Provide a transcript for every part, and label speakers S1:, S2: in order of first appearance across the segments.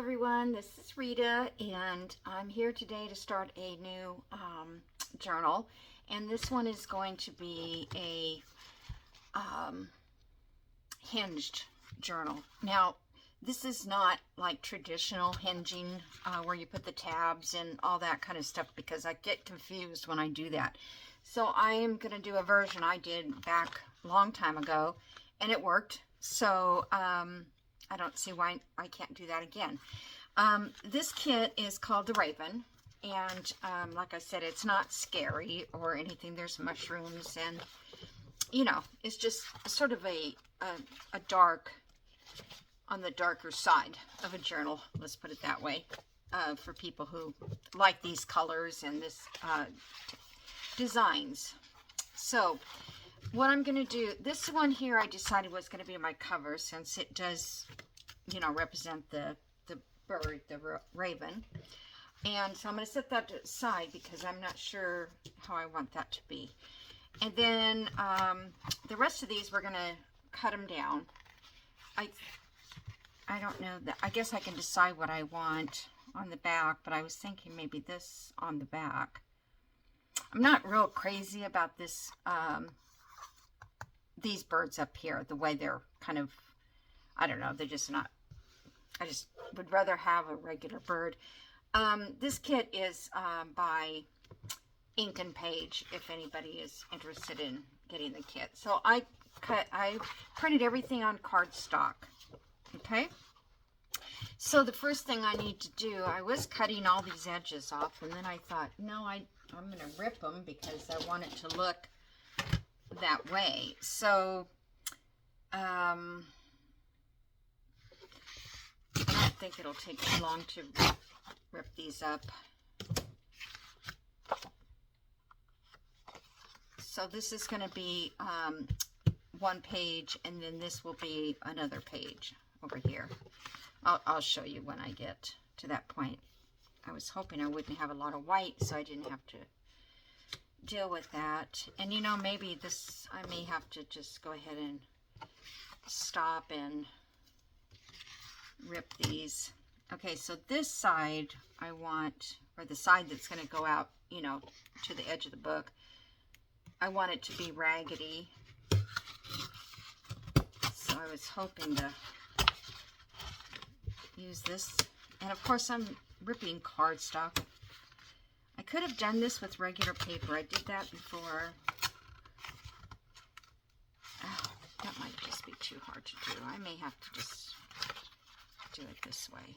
S1: everyone, this is Rita, and I'm here today to start a new journal, and this one is going to be a hinged journal. Now, this is not like traditional hinging where you put the tabs and all that kind of stuff, because I get confused when I do that. So I am going to do a version I did back a long time ago, and it worked. So I don't see why I can't do that again. This kit is called the Raven, and like I said, it's not scary or anything. There's mushrooms, and you know, it's just sort of a dark, on the darker side of a journal, let's put it that way, for people who like these colors and this designs. So what I'm going to do, this one here I decided was going to be my cover, since it does, you know, represent the bird, the raven. And so I'm going to set that aside because I'm not sure how I want that to be. And then the rest of these, we're going to cut them down. I don't know, I guess I can decide what I want on the back, but I was thinking maybe this on the back. I'm not real crazy about this, these birds up here, the way they're kind of, I don't know, they're just not, I just would rather have a regular bird. This kit is by Ink and Page, if anybody is interested in getting the kit. So I printed everything on cardstock. Okay. So the first thing I need to do, I was cutting all these edges off, and then I thought, no, I'm going to rip them because I want it to look that way. So I don't think it'll take too long to rip these up. So this is going to be one page, and then this will be another page over here. I'll show you when I get to that point. I was hoping I wouldn't have a lot of white, so I didn't have to deal with that. And you know, maybe this, I may have to just go ahead and stop and rip these. Okay, so this side I want, or the side that's going to go out, you know, to the edge of the book, I want it to be raggedy. So I was hoping to use this, and of course I'm ripping cardstock. I could have done this with regular paper. I did that before. Oh, that might just be too hard to do. I may have to just do it this way.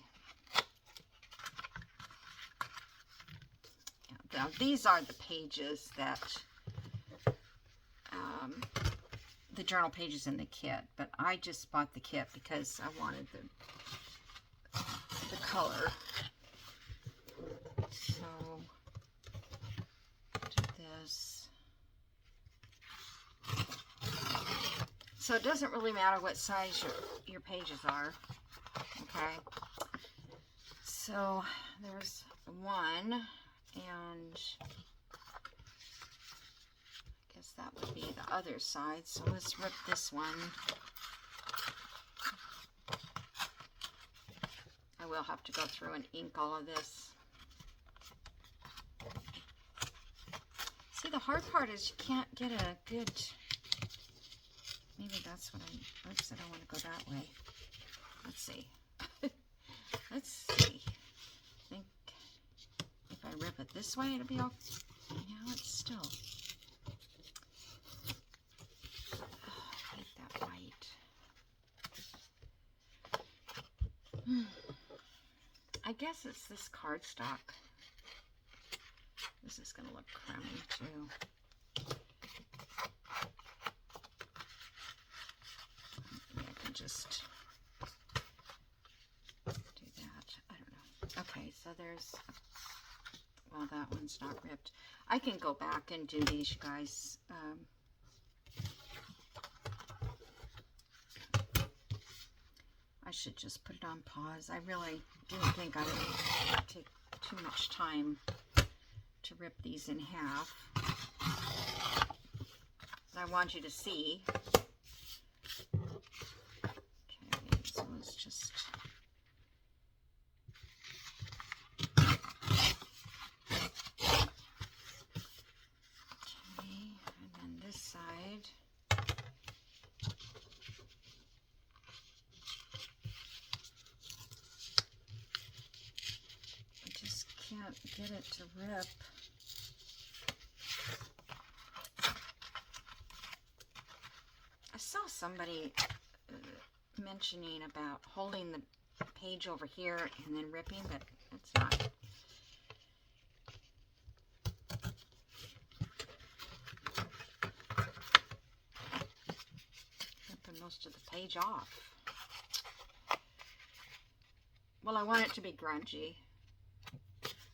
S1: Yeah, now these are the pages that the journal pages in the kit, but I just bought the kit because I wanted the color. So do this. So it doesn't really matter what size your pages are. Okay. So there's one, and I guess that would be the other side. So let's rip this one. I will have to go through and ink all of this. See, the hard part is you can't get a good, maybe that's what oops, I don't want to go that way. Let's see. Let's see. I think if I rip it this way, it'll be all, yeah, it's still, I hate that white. I guess it's this cardstock. This is going to look crummy too. Maybe I can just do that. I don't know. Okay, so there's, well, that one's not ripped. I can go back and do these, you guys. I should just put it on pause. I really didn't think I would take too much time to rip these in half. But I want you to see. Okay, so let's just get it to rip. I saw somebody mentioning about holding the page over here and then ripping, but it's not. Ripping most of the page off. Well, I want it to be grungy.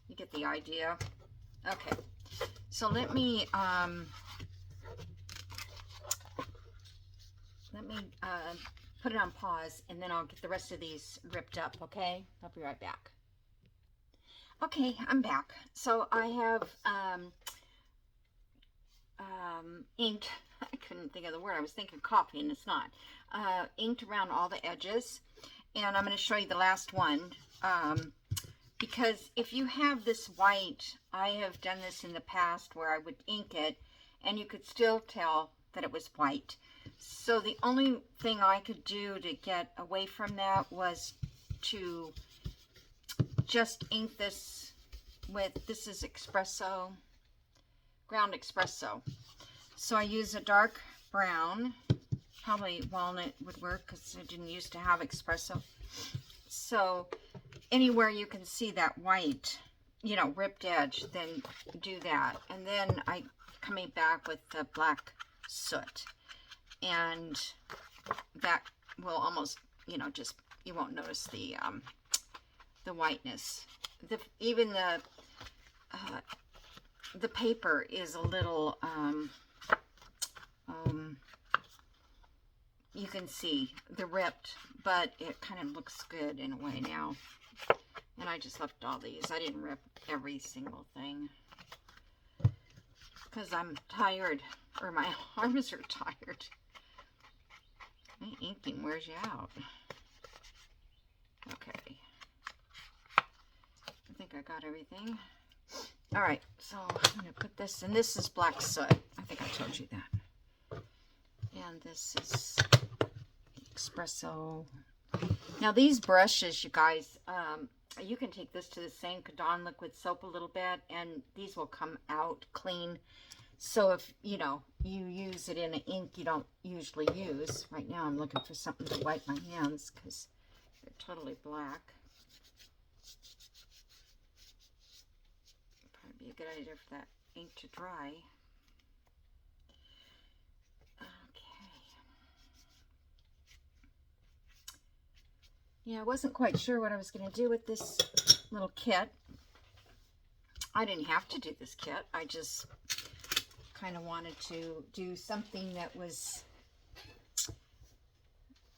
S1: You get the idea. Okay, so let me put it on pause, and then I'll get the rest of these ripped up, okay? I'll be right back. Okay, I'm back. So I have inked, I couldn't think of the word, I was thinking coffee and it's not, inked around all the edges, and I'm going to show you the last one, because if you have this white, I have done this in the past where I would ink it and you could still tell that it was white. So the only thing I could do to get away from that was to just ink this with, this is espresso, ground espresso. So I use a dark brown, probably walnut would work because I didn't used to have espresso. So anywhere you can see that white, you know, ripped edge, then do that. And then I coming back with the black soot, and that will almost, you know, just, you won't notice the whiteness. Even the paper is a little you can see the ripped, but it kind of looks good in a way now. And I just left all these. I didn't rip every single thing because I'm tired, or my arms are tired. My inking wears you out. Okay. I think I got everything. All right, so I'm going to put this, and this is black soot. I think I told you that. And this is espresso. Now these brushes, you guys, you can take this to the sink, Dawn liquid soap a little bit, and these will come out clean. So if, you know, you use it in an ink you don't usually use. Right now I'm looking for something to wipe my hands because they're totally black. Probably be a good idea for that ink to dry. Yeah, I wasn't quite sure what I was going to do with this little kit. I didn't have to do this kit. I just kind of wanted to do something that was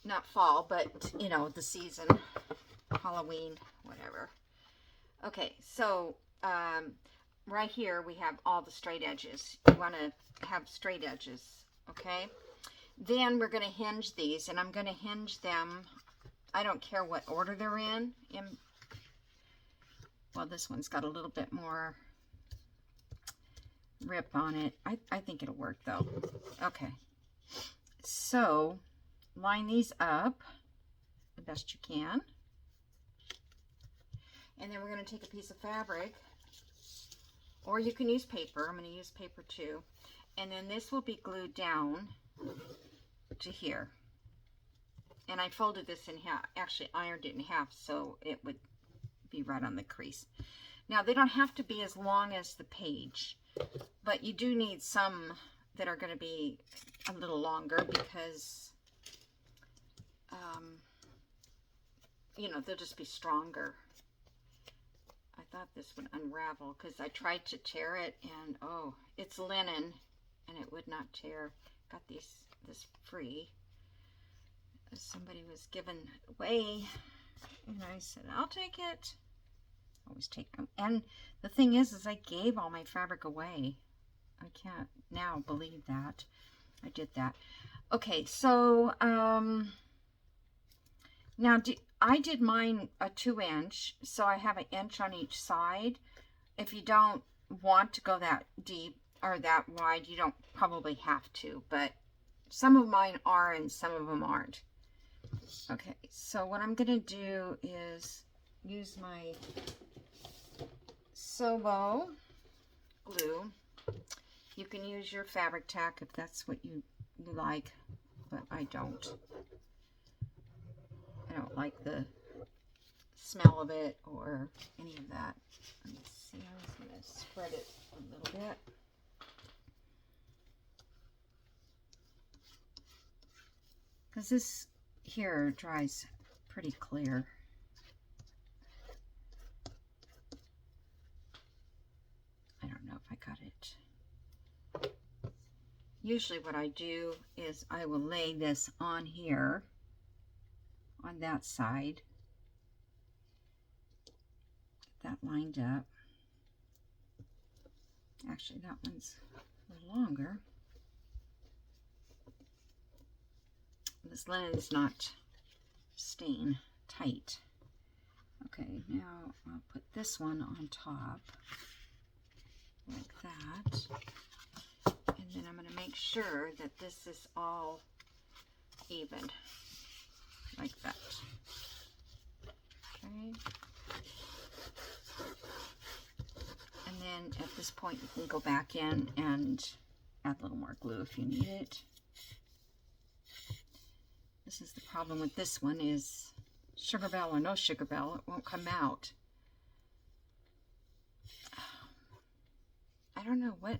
S1: not fall, but, you know, the season, Halloween, whatever. Okay, so right here we have all the straight edges. You want to have straight edges, okay? Then we're going to hinge these, and I'm going to hinge them. I don't care what order they're in. Well, this one's got a little bit more rip on it. I think it'll work though. Okay. So line these up the best you can. And then we're going to take a piece of fabric, or you can use paper. I'm going to use paper too. And then this will be glued down to here. And I folded this in half, actually ironed it in half so it would be right on the crease. Now they don't have to be as long as the page, but you do need some that are going to be a little longer because, you know, they'll just be stronger. I thought this would unravel because I tried to tear it, and oh, it's linen and it would not tear. Got this free. Somebody was given away, and I said, I'll take it. Always take them. And the thing is I gave all my fabric away. I can't now believe that I did that. Okay, so now I did mine a 2-inch, so I have an inch on each side. If you don't want to go that deep or that wide, you don't probably have to, but some of mine are and some of them aren't. Okay, so what I'm going to do is use my Sobo glue. You can use your fabric tack if that's what you like, but I don't. I don't like the smell of it or any of that. Let me see. I was going to spread it a little bit. Because this here dries pretty clear. I don't know if I got it. Usually what I do is I will lay this on here, on that side. Get that lined up. Actually, that one's a little longer. This linen is not staying tight. Okay, now I'll put this one on top like that. And then I'm going to make sure that this is all even like that. Okay. And then at this point you can go back in and add a little more glue if you need it. This is the problem with this one is Sugar Bell or no Sugar Bell, it won't come out. I don't know what,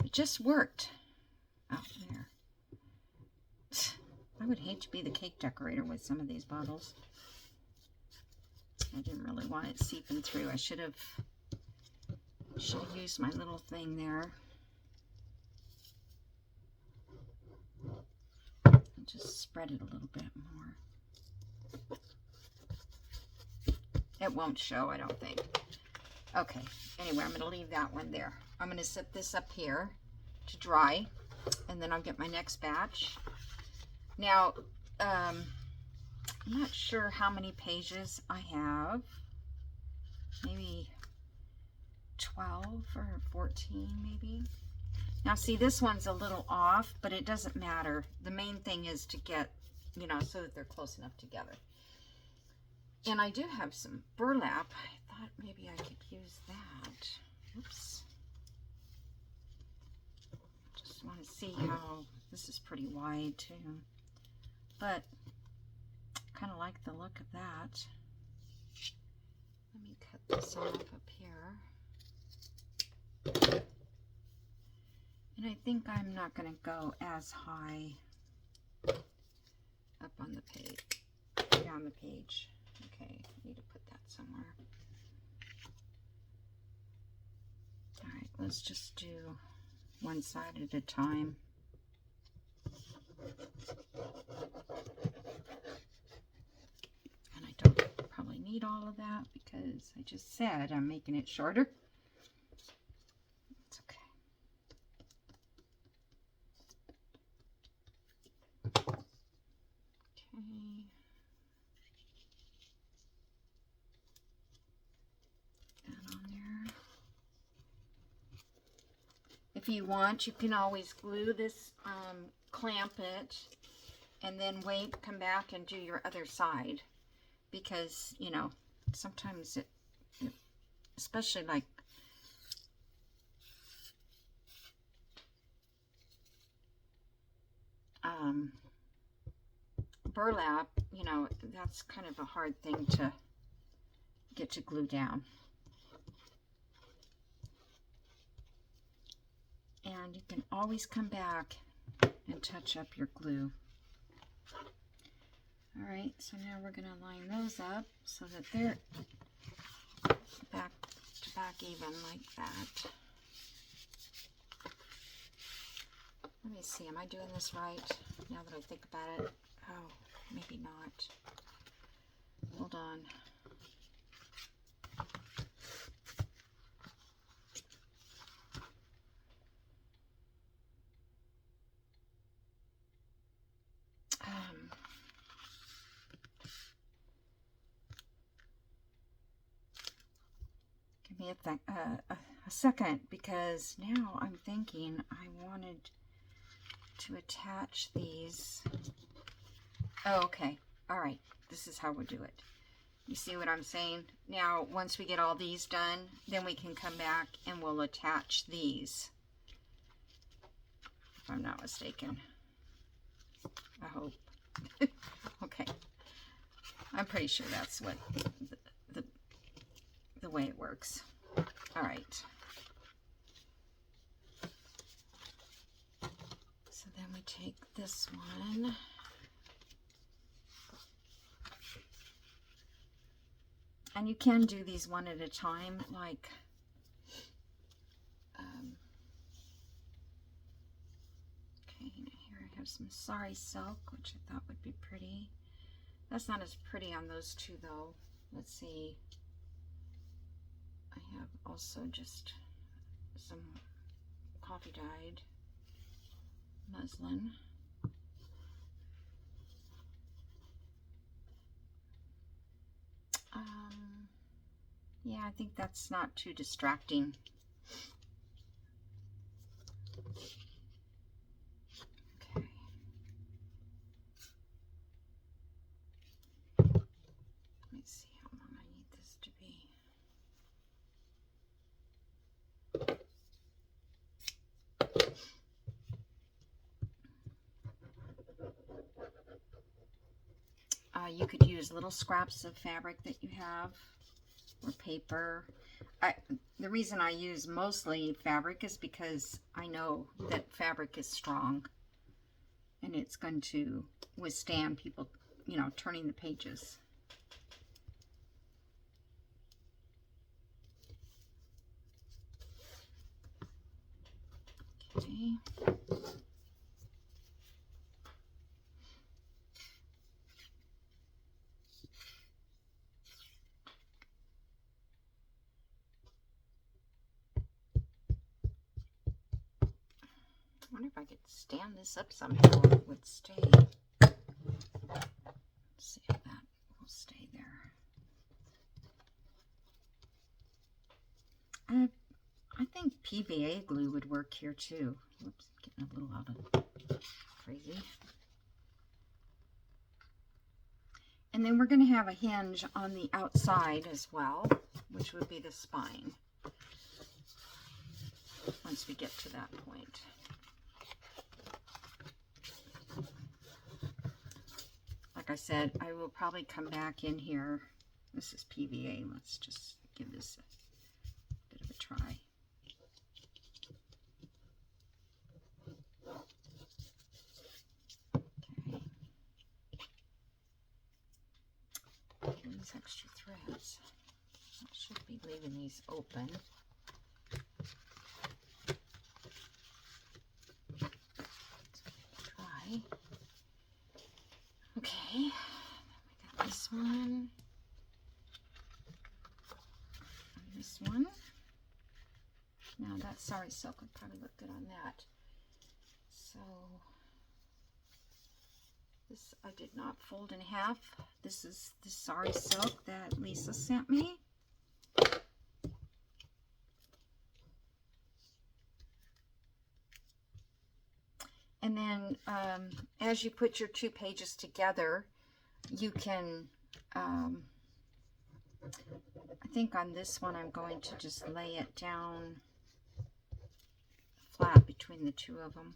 S1: it just worked out there. I would hate to be the cake decorator with some of these bottles. I didn't really want it seeping through. I should have used my little thing there. And just spread it a little bit more. It won't show, I don't think. Okay, anyway, I'm going to leave that one there. I'm going to set this up here to dry, and then I'll get my next batch. Now, I'm not sure how many pages I have. Maybe 12 or 14, maybe. Now, see, this one's a little off, but it doesn't matter. The main thing is to get, you know, so that they're close enough together. And I do have some burlap. I thought maybe I could use that. Oops. Just want to see how, this is pretty wide too. But kind of like the look of that. Let me cut this off up here. And I think I'm not going to go as high up on the page, down the page. Okay, I need to put that somewhere. All right, let's just do one side at a time. And I don't probably need all of that because I just said I'm making it shorter. It's okay. Okay. That on there. If you want, you can always glue this, clamp it, and then wait, come back and do your other side. Because, you know, sometimes it especially like burlap, you know, that's kind of a hard thing to get to glue down. And you can always come back and touch up your glue. All right, so now we're going to line those up so that they're back to back even like that. Let me see, am I doing this right now that I think about it? Oh, maybe not. Hold on. Give me a second, because now I'm thinking I wanted to attach these. Oh, okay. All right. This is how we'll do it. You see what I'm saying? Now, once we get all these done, then we can come back and we'll attach these. If I'm not mistaken. I hope. Okay. I'm pretty sure that's what the way it works. All right. So then we take this one. And you can do these one at a time, like, okay, here I have some sari silk, which I thought would be pretty. That's not as pretty on those two, though. Let's see. I have also just some coffee dyed muslin. Yeah, I think that's not too distracting. Okay. Let me see how long I need this to be. You could use little scraps of fabric that you have, or paper. The reason I use mostly fabric is because I know that fabric is strong and it's going to withstand people, you know, turning the pages. Okay. I wonder if I could stand this up somehow and it would stay. Let's see if that will stay there. I think PVA glue would work here too. Whoops, getting a little out of crazy. And then we're going to have a hinge on the outside as well, which would be the spine, once we get to that point. Like I said, I will probably come back in here. This is PVA. Let's just give this a bit of a try. Okay. These extra threads. I should be leaving these open. Try. Okay. Then we got this one. And this one. Now that sari silk would probably look good on that. So this I did not fold in half. This is the sari silk that Lisa sent me. And then as you put your two pages together, you can, I think on this one I'm going to just lay it down flat between the two of them.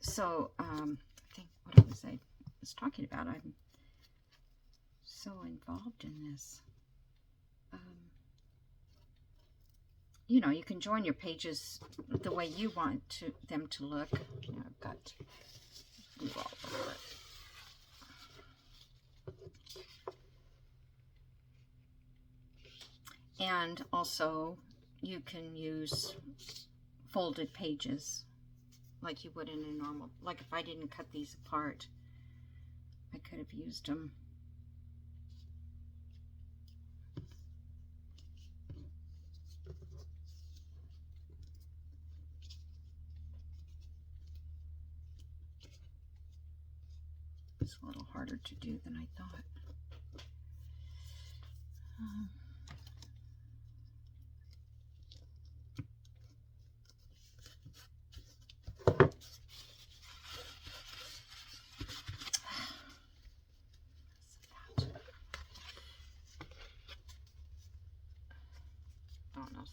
S1: So I think what I was talking about, I'm so involved in this. You know, you can join your pages the way you want them to look. Now I've got glue all over it. And also, you can use folded pages like you would in a normal, like if I didn't cut these apart, I could have used them. It's a little harder to do than I thought.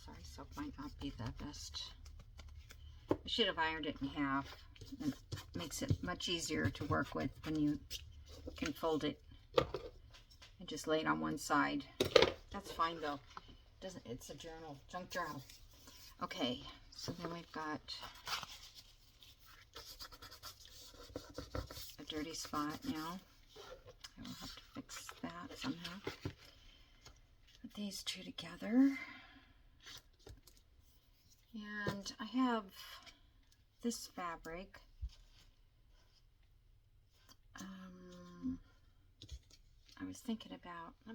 S1: sorry, soap might not be the best. I should have ironed it in half. It makes it much easier to work with when you can fold it and just lay it on one side. That's fine though. It's a journal, junk journal. Okay, so then we've got a dirty spot now. I will have to fix that somehow. Put these two together. And I have this fabric. I was thinking about, I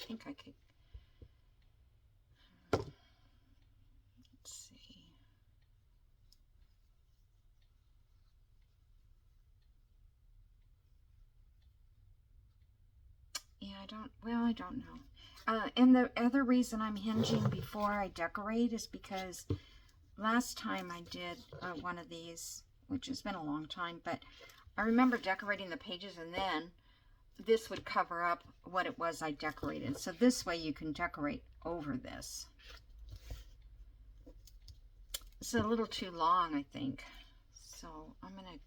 S1: think I could, let's see. Yeah, I don't know. And the other reason I'm hinging before I decorate is because last time I did one of these, which has been a long time, but I remember decorating the pages and then this would cover up what it was I decorated. So this way you can decorate over this. It's a little too long, I think. So I'm gonna,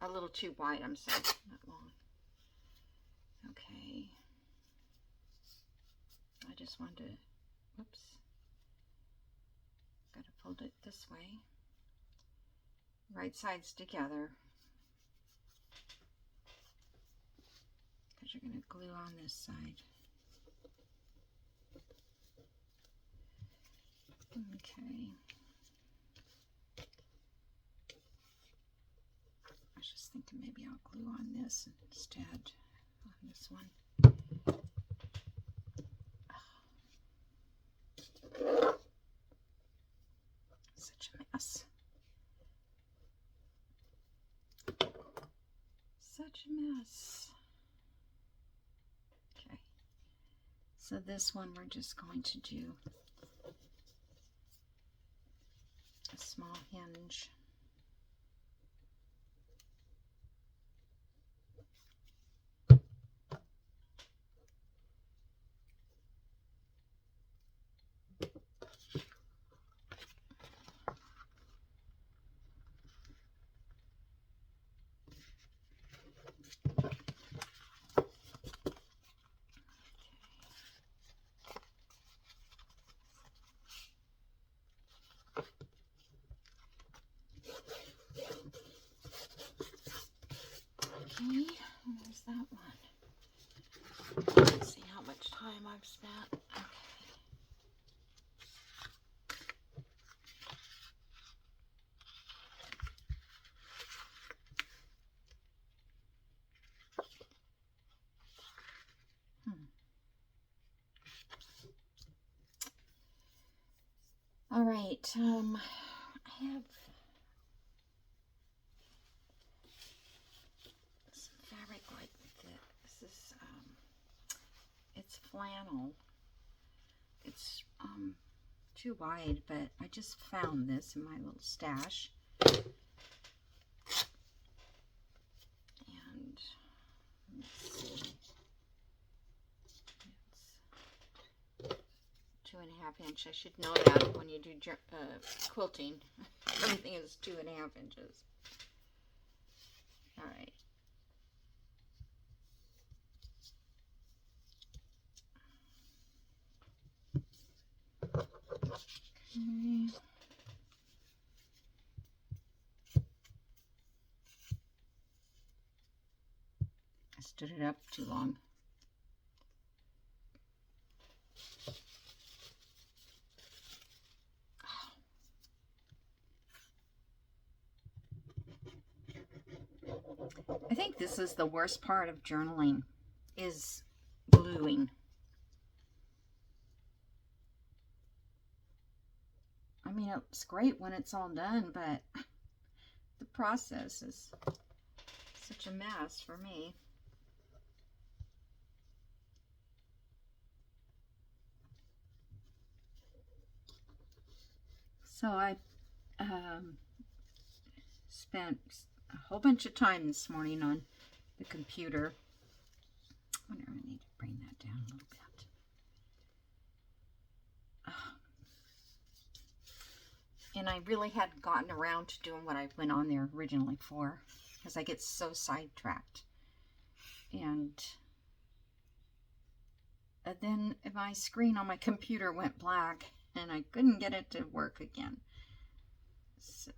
S1: a little too wide, I'm sorry, not long. Okay. I just wanted to, whoops. Gotta fold it this way. Right sides together. Because you're going to glue on this side. Okay. I was just thinking maybe I'll glue on this instead, on this one. Oh. Such a mess. Such a mess. Okay. So this one we're just going to do a small hinge. Okay, there's that one. Let's see how much time I've spent. Okay. All right, I have some fabric like this. This is, it's flannel. It's too wide, but I just found this in my little stash. And let's see. It's 2.5 inch. I should know that when you do quilting. Everything is 2.5 inches. All right. Okay. I stood it up too long. I think this is the worst part of journaling, is gluing. I mean, it's great when it's all done, but the process is such a mess for me. So I spent a whole bunch of time this morning on the computer. I wonder if I need to bring that down a little bit. And I really hadn't gotten around to doing what I went on there originally for, because I get so sidetracked. And then my screen on my computer went black, and I couldn't get it to work again. So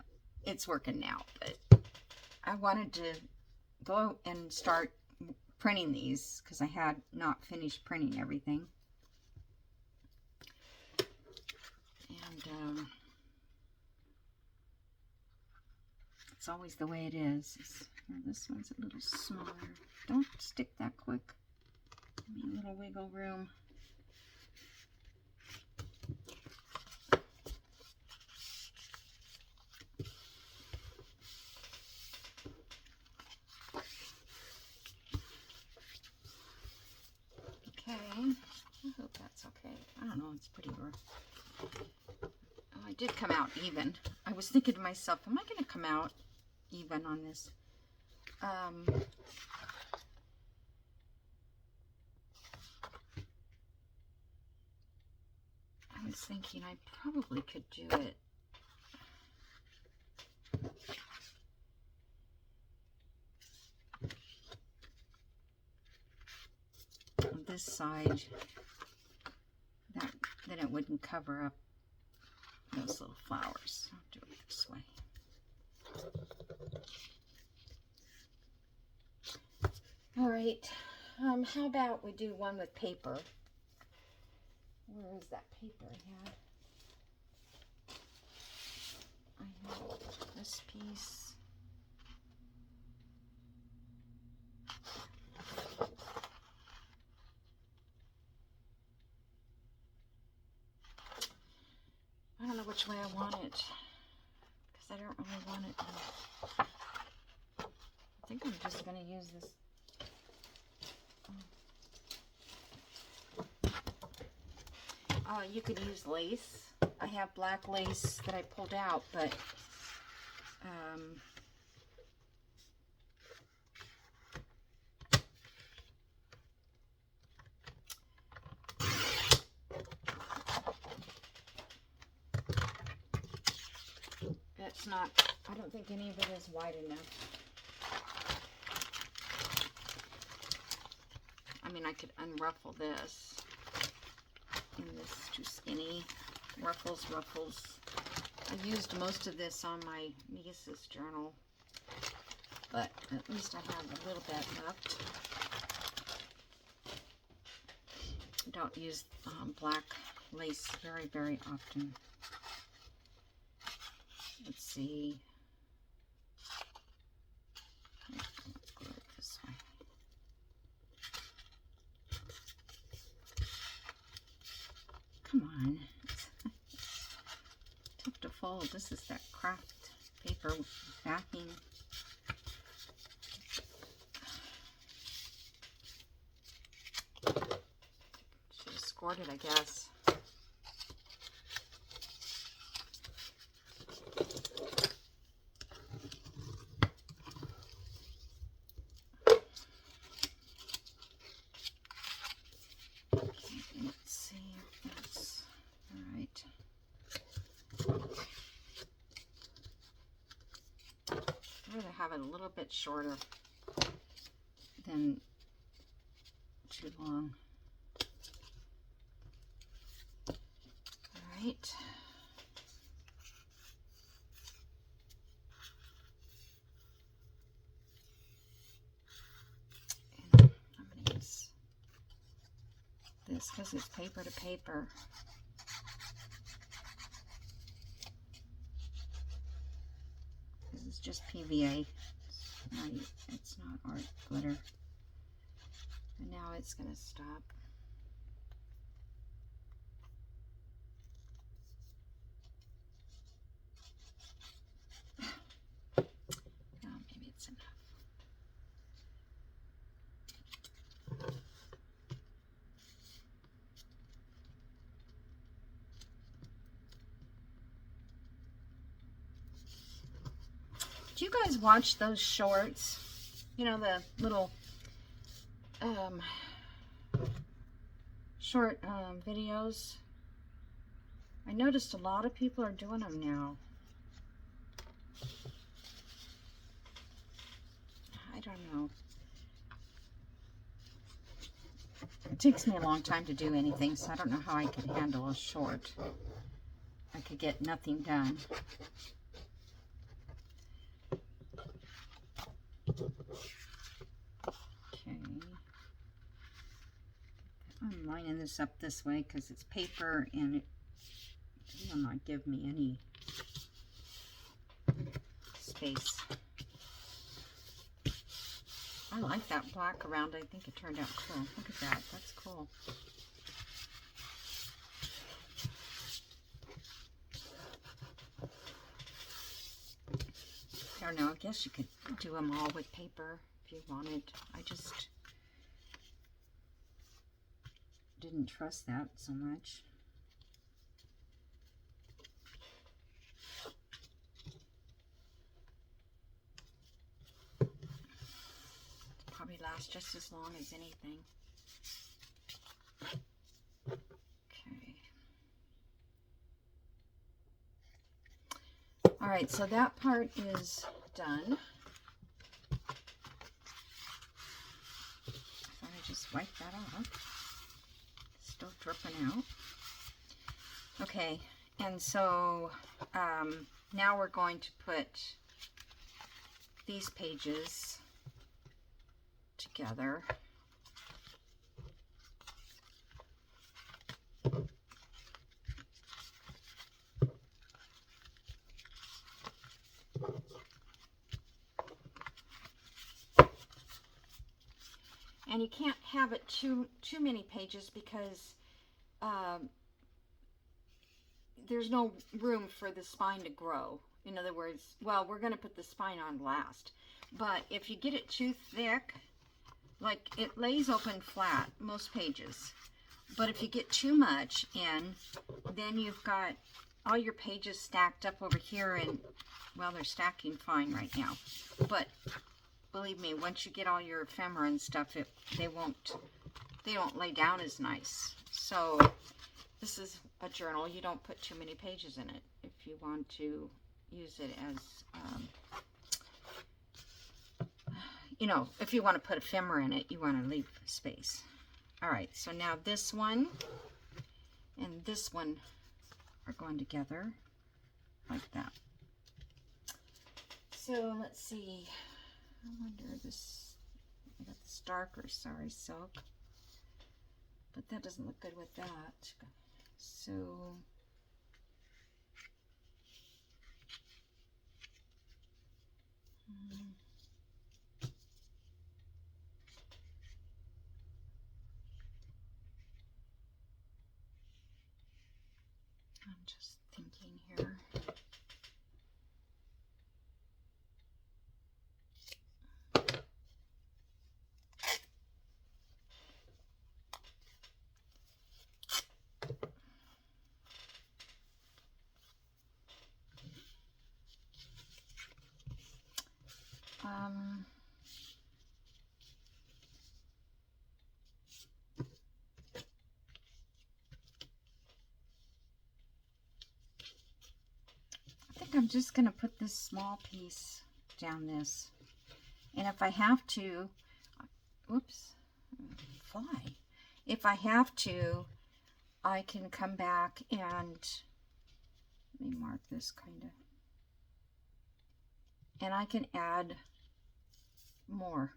S1: it's working now, but I wanted to go and start printing these because I had not finished printing everything. And it's always the way it is. This one's a little smaller. Don't stick that quick. Give me a little wiggle room. Okay, I hope that's okay. I don't know, it's pretty rough. Oh, I did come out even. I was thinking to myself, am I going to come out even on this? I was thinking I probably could do it. On this side, then it wouldn't cover up those little flowers. I'll do it this way. All right, how about we do one with paper? Where is that paper I had? I have this piece. I don't know which way I want it, because I don't really want it. I think I'm just going to use this. You could use lace. I have black lace that I pulled out, but it's not, I don't think any of it is wide enough. I mean, I could unruffle this. And this is too skinny. Ruffles. I used most of this on my niece's journal, but at least I have a little bit left. I don't use black lace very, very often. Let's see. Let's glue it this way. Come on. It's tough to fold. This is that craft paper backing. Should have scored it, I guess. Have it a little bit shorter than too long. All right. And I'm going to use this because it's paper to paper. This is just PVA. It's not art glitter. And now it's going to stop. Oh, maybe it's enough. Do you guys watch those shorts? You know, the little short videos I noticed a lot of people are doing them now. I don't know. It takes me a long time to do anything, so I don't know how I could handle a short. I could get nothing done. Okay. I'm lining this up this way because it's paper and it will not give me any space. I like that black around. I think it turned out cool. Look at that. That's cool. I don't know. I guess you could do them all with paper if you wanted. I just didn't trust that so much. Probably last just as long as anything. Okay. All right, so that part is done. Thought I just wiped that off. Still dripping out. Okay, and so now we're going to put these pages together. And you can't have it too many pages because there's no room for the spine to grow. In other words, well, we're going to put the spine on last. But if you get it too thick, like it lays open flat, most pages. But if you get too much in, then you've got all your pages stacked up over here and, well, they're stacking fine right now. But believe me, once you get all your ephemera and stuff, they don't lay down as nice. So this is a journal. You don't put too many pages in it if you want to use it as, you know, if you want to put ephemera in it, you want to leave space. All right, so now this one and this one are going together like that. So let's see. I wonder this. I got this darker, sorry, silk, but that doesn't look good with that. So I'm just thinking here. I think I'm just going to put this small piece down this. And if I have to, whoops, fly. If I have to, I can come back and let me mark this kind of. And I can add more.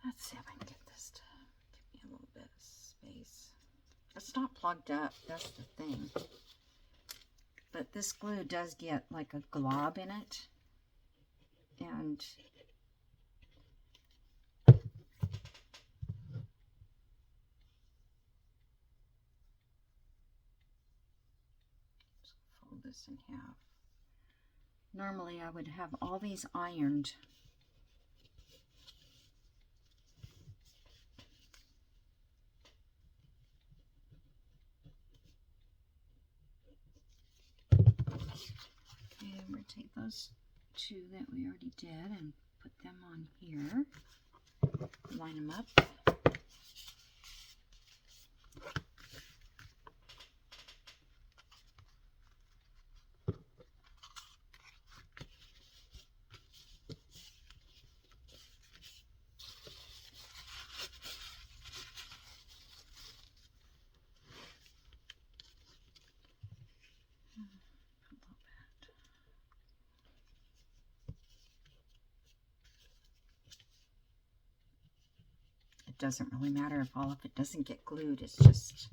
S1: Let's see if I can get this to give me a little bit of space. It's not plugged up, that's the thing. But this glue does get like a glob in it. And just fold this in half. Normally I would have all these ironed. Okay, we're going to take those two that we already did and put them on here. Line them up. doesn't really matter if all of it doesn't get glued. It's just,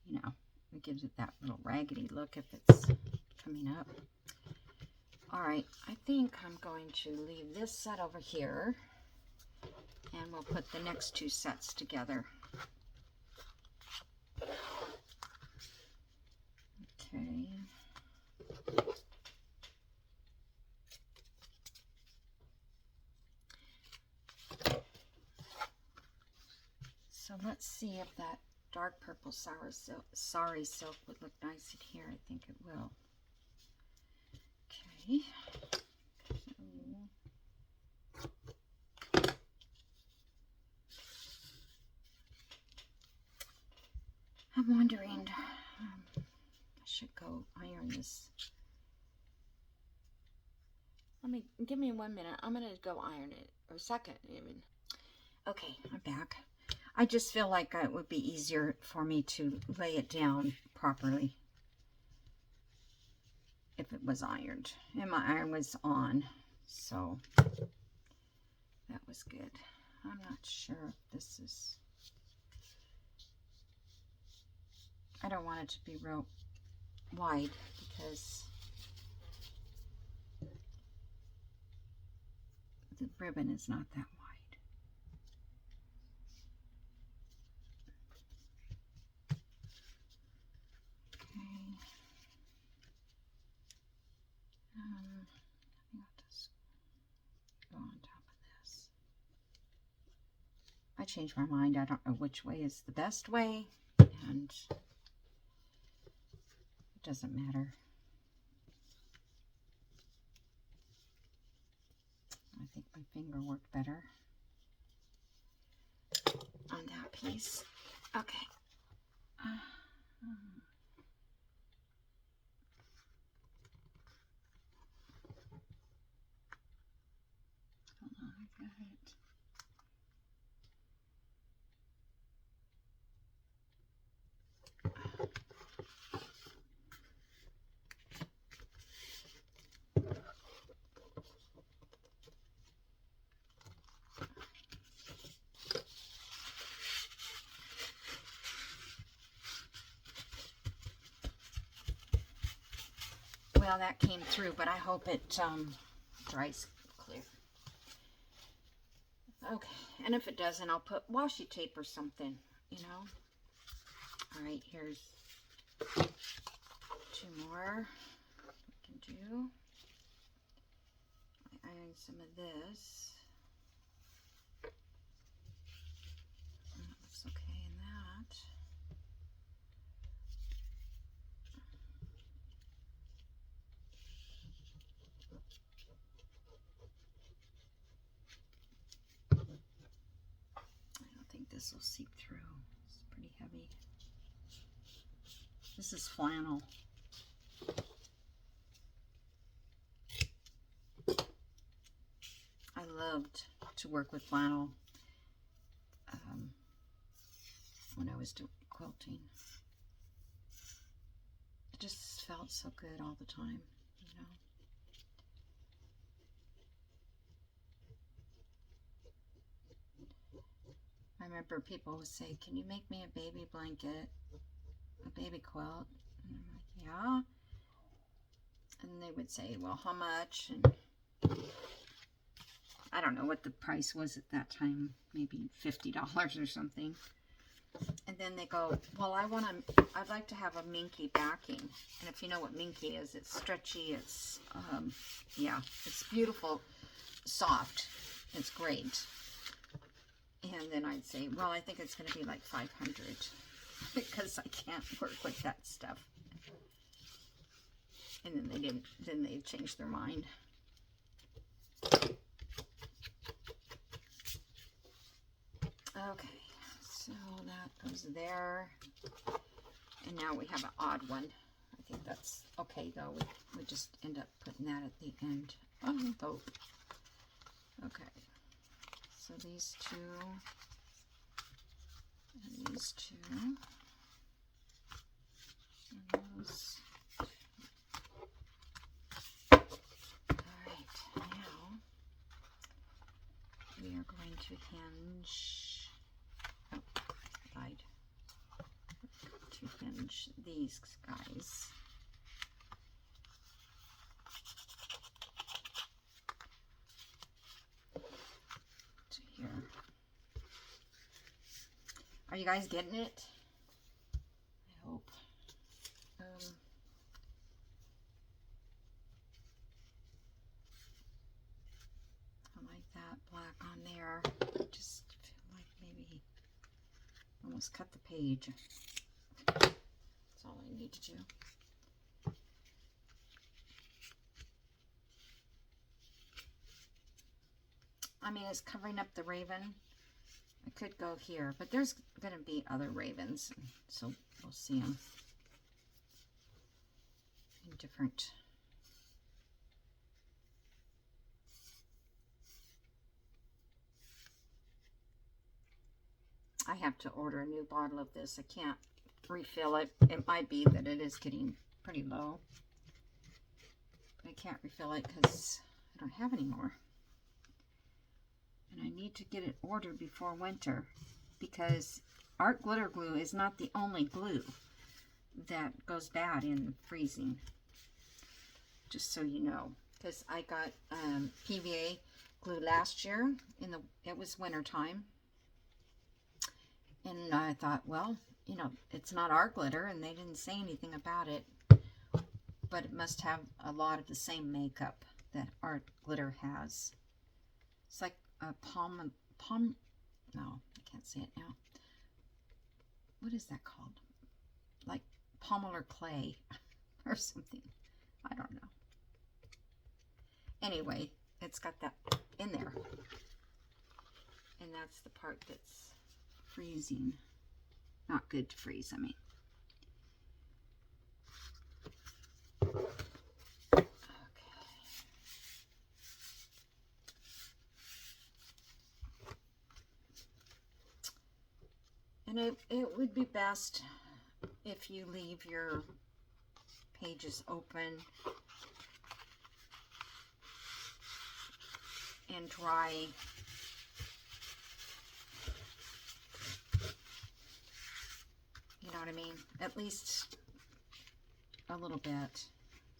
S1: you know, it gives it that little raggedy look if it's coming up. All right, I think I'm going to leave this set over here, and we'll put the next two sets together. Okay. So let's see if that dark purple sari silk would look nice in here. I think it will. Okay. I'm wondering, I should go iron this. Give me 1 minute. I'm going to go iron it, or a second even. Okay, I'm back. I just feel like it would be easier for me to lay it down properly if it was ironed. And my iron was on, so that was good. I'm not sure if this is... I don't want it to be real wide because the ribbon is not that wide. I think I'll just go on top of this. I changed my mind. I don't know which way is the best way, and it doesn't matter. I think my finger worked better on that piece. Okay. Hold on, I got it. Well, that came through, but I hope it dries clear. Okay, and if it doesn't, I'll put washi tape or something, you know. All right, here's 2 more we can do. I ironed some of this. That looks okay in that. I don't think this will seep through. It's pretty heavy. This is flannel. I loved to work with flannel when I was doing quilting. It just felt so good all the time, you know. I remember people would say, "Can you make me a baby blanket, a baby quilt?" And I'm like, "Yeah." And they would say, "Well, how much?" And I don't know what the price was at that time, maybe $50 or something. And then they go, "Well, I'd like to have a minky backing." And if you know what minky is, it's stretchy, it's, yeah, it's beautiful, soft, it's great. And then I'd say, "Well, I think it's going to be like $500 because I can't work with that stuff." And then they didn't, then they changed their mind. Okay, so that goes there. And now we have an odd one. I think that's okay though. We just end up putting that at the end. Oh, okay. So these two and these two. And those. All right, now to hinge. Oh, lied. To hinge these guys. To here. Are you guys getting it? I hope. I like that black on there. Just feel like maybe almost cut the page. That's all I need to do. I mean, it's covering up the raven. I could go here, but there's going to be other ravens, so we'll see them in different. I have to order a new bottle of this. I can't refill it. It might be that it is getting pretty low, but I can't refill it because I don't have any more. And I need to get it ordered before winter because art glitter glue is not the only glue that goes bad in freezing. Just so you know, because I got PVA glue last year it was winter time, and I thought, well, you know, it's not art glitter, and they didn't say anything about it, but it must have a lot of the same makeup that art glitter has. It's like a no, I can't say it now. What is that called? Like polymer clay or something. I don't know. Anyway, it's got that in there. And that's the part that's freezing. Not good to freeze, I mean. And it would be best if you leave your pages open and dry. You know what I mean? At least a little bit.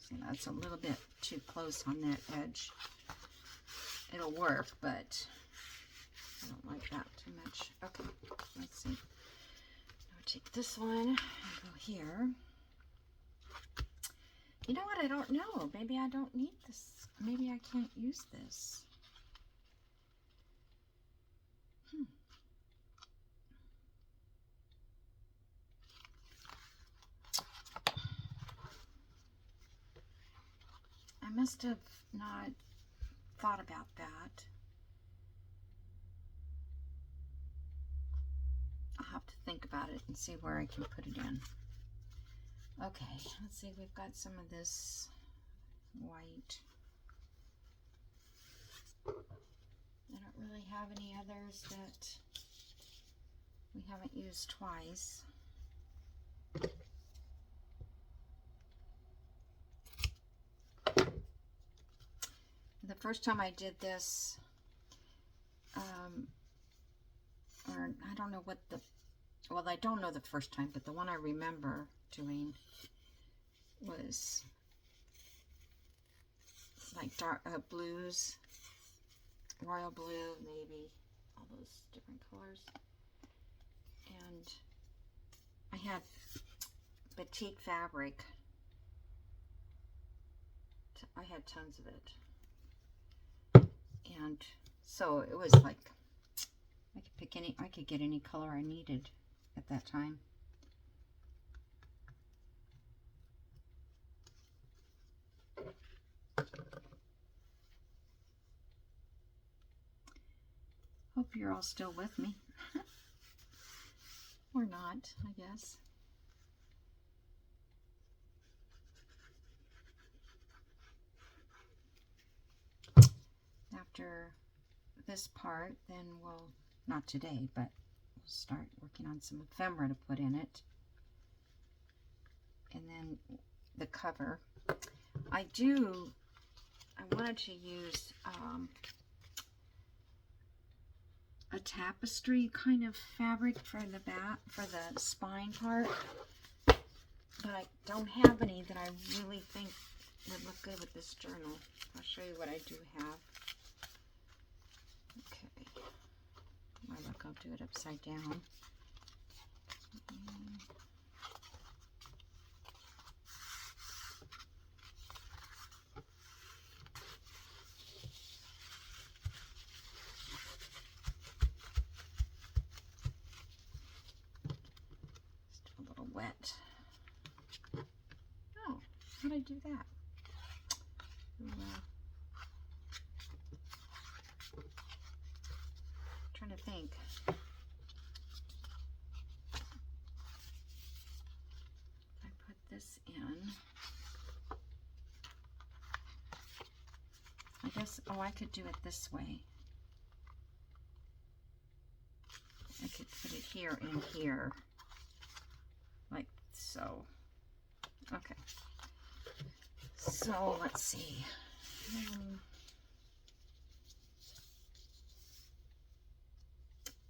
S1: See, that's a little bit too close on that edge. It'll work, but I don't like that too much. Okay, let's see. I'll take this one and go here. You know what? I don't know. Maybe I don't need this. Maybe I can't use this. I must have not thought about that. I'll have to think about it and see where I can put it in. Okay, let's see. We've got some of this white. I don't really have any others that we haven't used twice. The first time I did this, or I don't know what the, well, I don't know the first time, but the one I remember doing was like dark blues, royal blue, maybe, all those different colors. And I had batik fabric. I had tons of it. And so it was like, I could pick any, I could get any color I needed at that time. Hope you're all still with me. Or not, I guess. After this part, then we'll, not today, but we'll start working on some ephemera to put in it. And then the cover. I wanted to use a tapestry kind of fabric for the back, for the spine part, but I don't have any that I really think would look good with this journal. I'll show you what I do have. Okay, my luck, I'll do it upside down. Still a little wet. Oh, how'd I do that? Trying to think. I put this in. I guess, oh, I could do it this way. I could put it here and here, like so. Okay. So let's see.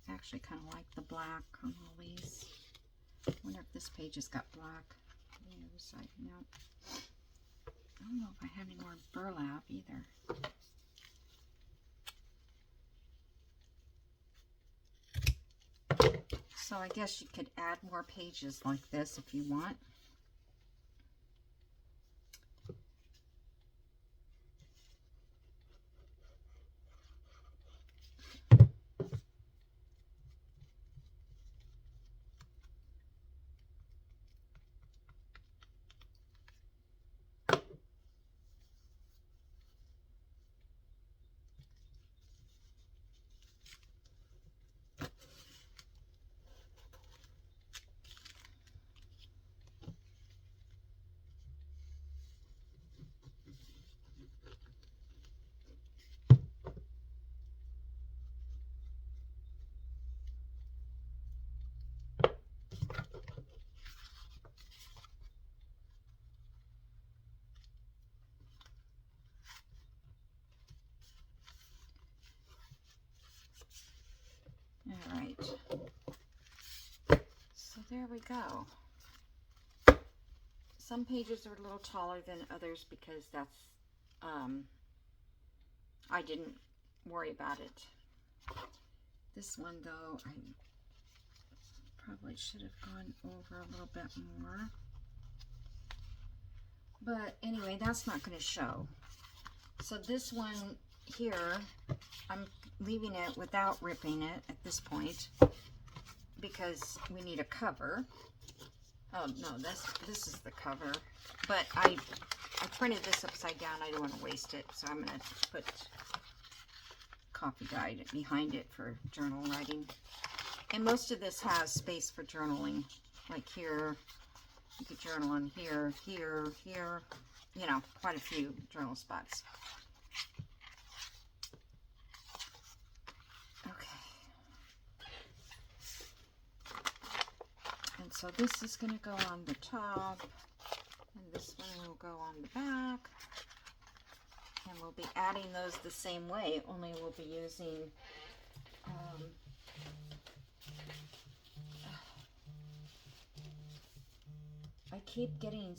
S1: I actually kind of like the black on all these. I wonder if this page has got black on the other side. No. I don't know if I have any more burlap either. So I guess you could add more pages like this if you want. All right, so there we go. Some pages are a little taller than others because that's, I didn't worry about it. This one though, I probably should have gone over a little bit more. But anyway, that's not going to show. So this one here, I'm leaving it without ripping it at this point because we need a cover. Oh no, this is the cover. But I printed this upside down. I don't want to waste it, so I'm going to put copy guide behind it for journal writing. And most of this has space for journaling. Like here, you could journal in here, here, here. You know, quite a few journal spots. And so this is going to go on the top, and this one will go on the back, and we'll be adding those the same way, only we'll be using I keep getting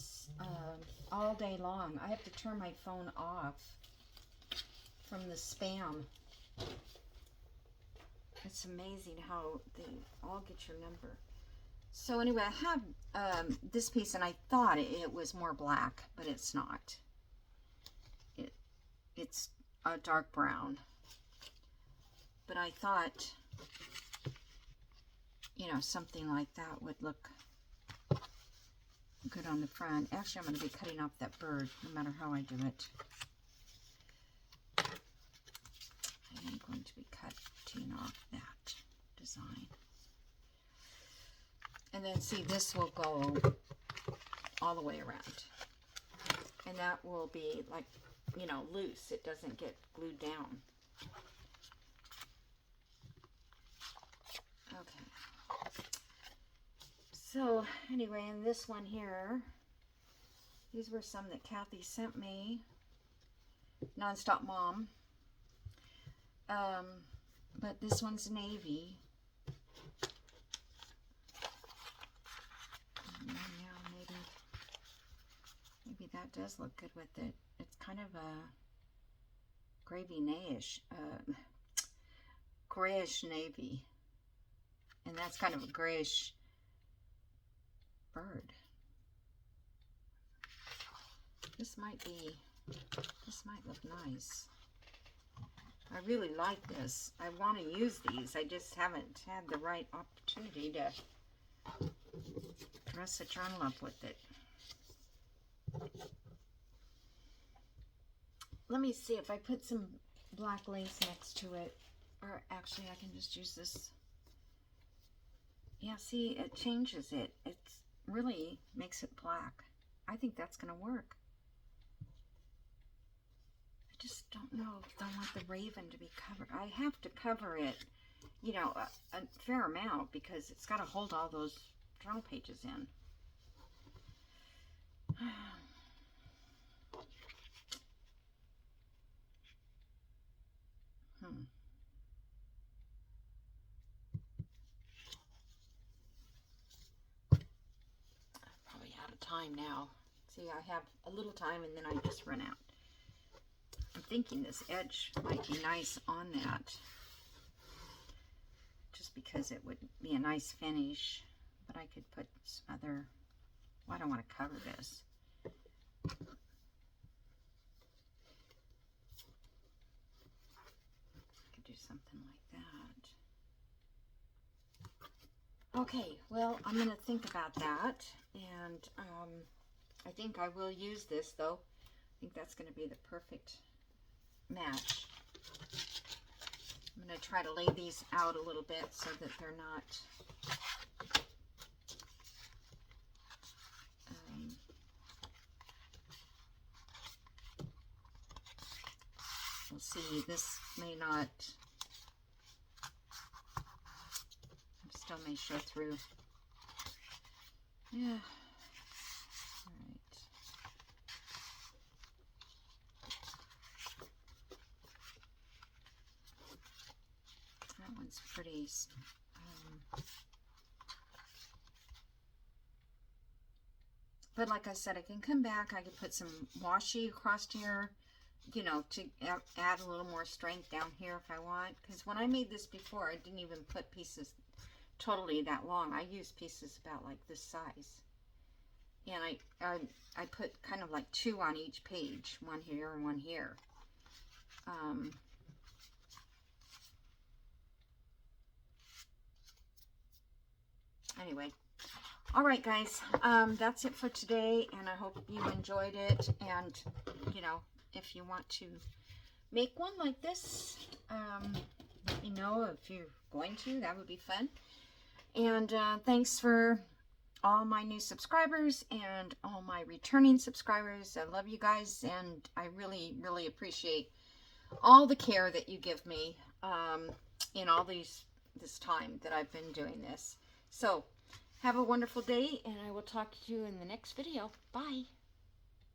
S1: all day long. I have to turn my phone off from the spam. It's amazing how they all get your number. So anyway, I have this piece, and I thought it was more black, but it's not. It's a dark brown. But I thought, you know, something like that would look good on the front. Actually, I'm going to be cutting off that bird, no matter how I do it. I am going to be cutting off that design. And then see, this will go all the way around. And that will be like, you know, loose. It doesn't get glued down. Okay. So anyway, in this one here, these were some that Kathy sent me. Nonstop Mom. but this one's navy. Yeah, maybe that does look good with it. It's kind of a grayish navy, and that's kind of a grayish bird. This might look nice. I really like this. I want to use these. I just haven't had the right opportunity to dress the journal up with it. Let me see if I put some black lace next to it. Or actually, I can just use this. Yeah, see, it changes it. It really makes it black. I think that's going to work. I just don't know if I want the raven to be covered. I have to cover it, you know, a fair amount because it's got to hold all those journal pages in. Probably out of time now. See, I have a little time and then I just run out. I'm thinking this edge might be nice on that, just because it would be a nice finish, but I could put some other, well, I don't want to cover this. I could do something like that. Okay, well, I'm going to think about that, and I think I will use this, though. I think that's going to be the perfect match. I'm going to try to lay these out a little bit so that they're not we'll see, this may not, still may show through. Yeah. That one's pretty. But like I said, I can come back. I can put some washi across here, you know, to add a little more strength down here if I want. Because when I made this before, I didn't even put pieces totally that long. I used pieces about like this size. And I put kind of like 2 on each page, 1 here and 1 here. Anyway, all right, guys, that's it for today, and I hope you enjoyed it. And you know, if you want to make one like this, let me know if you're going to. That would be fun. And thanks for all my new subscribers and all my returning subscribers. I love you guys, and I really, really appreciate all the care that you give me in all this time that I've been doing this. So have a wonderful day, and I will talk to you in the next video. Bye.